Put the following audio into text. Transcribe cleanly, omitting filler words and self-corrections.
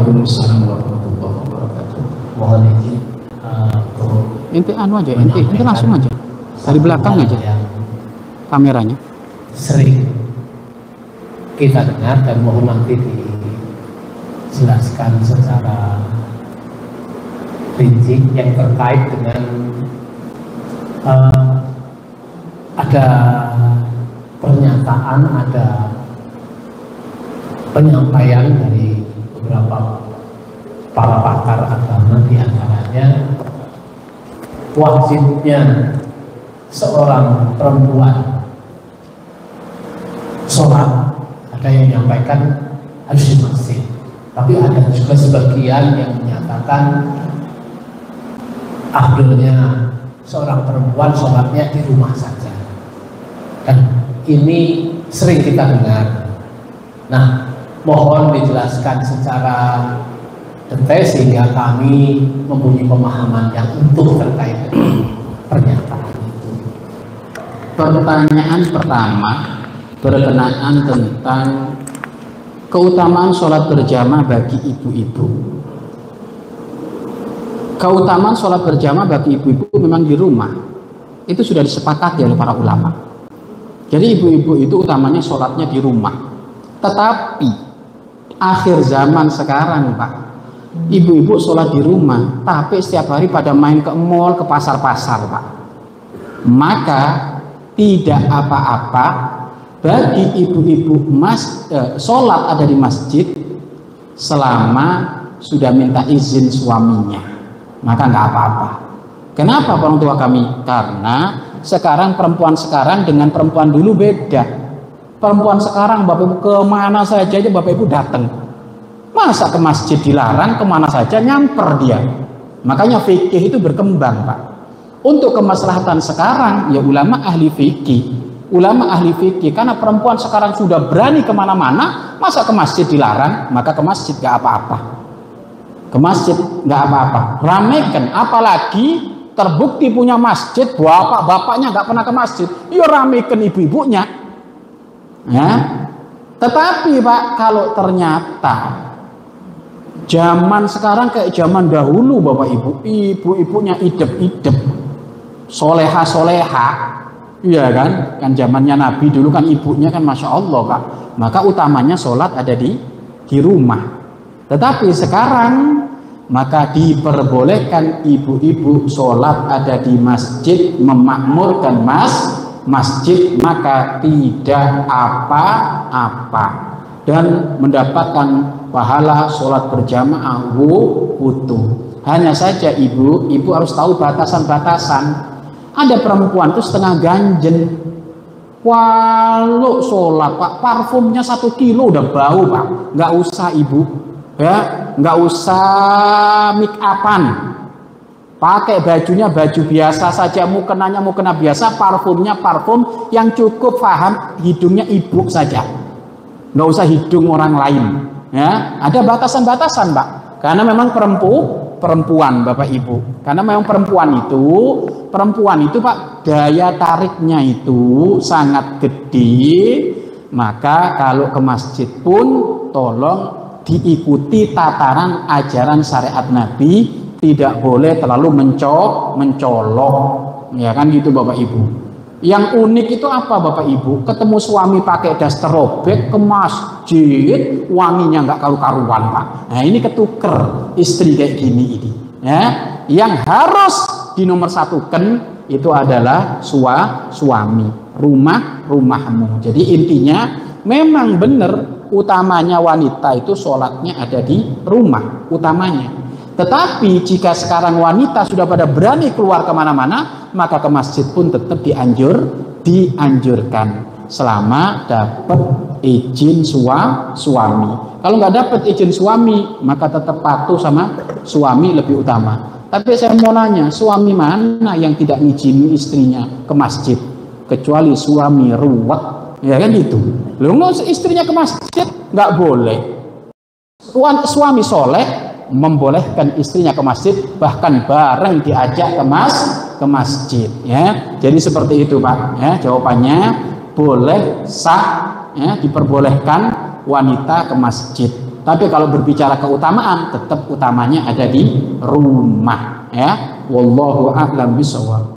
Waalaikumsalam warahmatullahi wabarakatuh. Mohon izin ente ente langsung aja dari belakang aja kameranya. Sering kita dengar dan mohon nanti dijelaskan secara rinci yang terkait dengan ada pernyataan, ada penyampaian dari beberapa para pakar agama, di antaranya wajibnya seorang perempuan sholat, ada yang menyampaikan harus di masjid, tapi ada juga sebagian yang menyatakan afdolnya seorang perempuan sholatnya di rumah saja. Dan ini sering kita dengar. Nah, mohon dijelaskan secara detail sehingga kami mempunyai pemahaman yang utuh terkait dengan pernyataan itu. Pertanyaan pertama berkenaan tentang keutamaan sholat berjamaah bagi ibu-ibu. Keutamaan sholat berjamaah bagi ibu-ibu memang di rumah itu sudah disepakati oleh para ulama. Jadi ibu-ibu itu utamanya sholatnya di rumah. Tetapi akhir zaman sekarang, Pak, ibu-ibu sholat di rumah, tapi setiap hari pada main ke mall, ke pasar-pasar, Pak. Maka tidak apa-apa bagi ibu-ibu sholat ada di masjid selama sudah minta izin suaminya, maka nggak apa-apa. Kenapa orang tua kami? Karena sekarang perempuan sekarang dengan perempuan dulu beda. Perempuan sekarang Bapak Ibu kemana saja Bapak Ibu datang. Masa ke masjid dilarang, kemana saja nyamper dia. Makanya fikih itu berkembang, Pak. Untuk kemaslahatan sekarang ya ulama ahli fikih. Ulama ahli fikih, karena perempuan sekarang sudah berani kemana-mana, masa ke masjid dilarang, maka ke masjid gak apa-apa. Ke masjid gak apa-apa. Ramaikan, apalagi terbukti punya masjid, bapak-bapaknya gak pernah ke masjid, ya ramaikan ibu-ibunya. Ya. Tetapi Pak, kalau ternyata zaman sekarang kayak zaman dahulu Bapak Ibu, ibu-ibunya idep-idep, soleha-soleha, iya kan zamannya Nabi dulu kan ibunya kan Masya Allah Pak, maka utamanya sholat ada di rumah. Tetapi sekarang maka diperbolehkan ibu-ibu sholat ada di masjid, memakmurkan masjid, maka tidak apa-apa dan mendapatkan pahala sholat berjamaah utuh. Hanya saja ibu harus tahu batasan-batasan. Ada perempuan itu setengah ganjen, walau sholat Pak, parfumnya 1 kilo udah bau Pak. Nggak usah ibu, ya nggak usah make upan, pakai bajunya baju biasa saja, mukena biasa, parfumnya parfum yang cukup paham hidungnya ibu saja, nggak usah hidung orang lain. Ya, ada batasan-batasan Pak, karena memang perempuan Bapak Ibu, karena memang perempuan itu Pak, daya tariknya itu sangat gede. Maka kalau ke masjid pun tolong diikuti tataran ajaran syariat Nabi, tidak boleh terlalu mencolok, ya kan gitu Bapak Ibu. Yang unik itu apa Bapak Ibu? Ketemu suami pakai daster robek ke masjid, wanginya nggak karu-karuan Pak. Nah ini ketuker istri kayak gini ini. Ya, yang harus dinomorsatukan itu adalah suami, rumahmu. Jadi intinya memang benar utamanya wanita itu sholatnya ada di rumah utamanya. Tetapi jika sekarang wanita sudah pada berani keluar kemana-mana, maka ke masjid pun tetap dianjurkan selama dapat izin suami. Kalau nggak dapat izin suami, maka tetap patuh sama suami lebih utama. Tapi saya mau nanya, suami mana yang tidak ngizinin istrinya ke masjid? Kecuali suami ruwet, ya kan itu. Loh, istrinya ke masjid nggak boleh. Suami soleh membolehkan istrinya ke masjid, bahkan bareng diajak ke masjid, ya. Jadi seperti itu Pak, ya. Jawabannya boleh, sah, ya, diperbolehkan wanita ke masjid. Tapi kalau berbicara keutamaan, tetap utamanya ada di rumah, ya. Wallahu a'lam bishawab.